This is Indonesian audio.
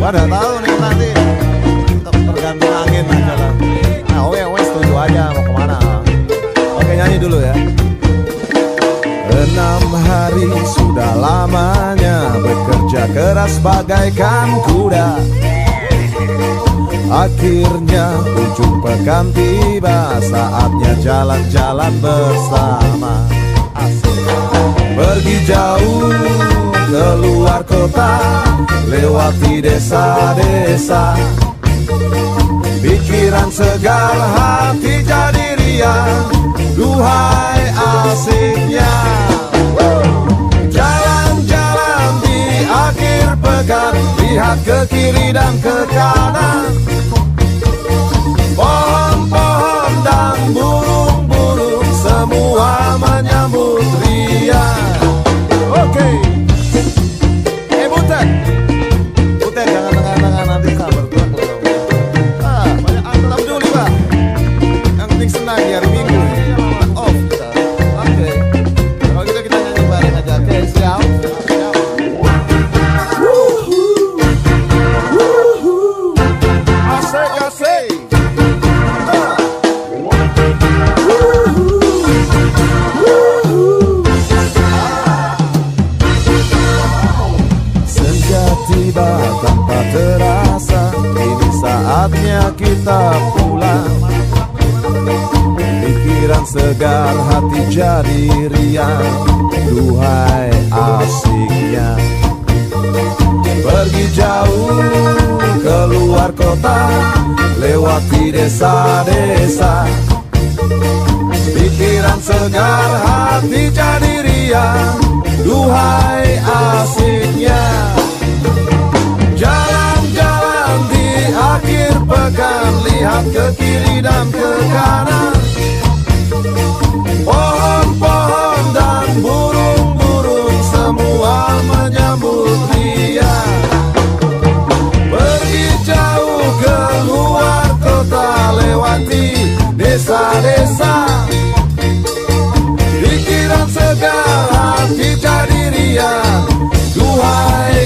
Pada tahu nih nanti tergantung angin aja lah. Nah, oke, setuju aja mau kemana. Oke, nyanyi dulu ya. 6 hari sudah lamanya bekerja keras bagaikan kuda. Akhirnya ujung pekan tiba, saatnya jalan-jalan bersama. Pergi jauh keluar kota, lewati desa-desa. Pikiran segar, hati jadi riang, duhai asiknya. Jalan-jalan di akhir pekan, lihat ke kiri dan ke kanan. Pohon-pohon dan burung-burung semua menyambut riang. Oke. Butet. Butet jangan tengah-tengah nanti tak bergerak loh. Banyak alam dulu Pak. Yang penting senang di hari Minggu. Off kita. Oke. Kalau gitu kita nyanyi bareng aja. Oke, siap. Asik-asik. Tiba tanpa terasa, ini saatnya kita pulang. Pikiran segar, hati jadi riang, duhai asiknya. Pergi jauh keluar kota, lewati desa-desa. Pikiran segar, hati jadi riang, duhai asiknya. Jalan-jalan di akhir pekan, lihat ke kiri dan ke kanan. Pohon-pohon dan burung-burung semua menyambut riang. Pergi jauh keluar kota, lewati desa-desa. Pikiran segar, hati jadi riang, duhai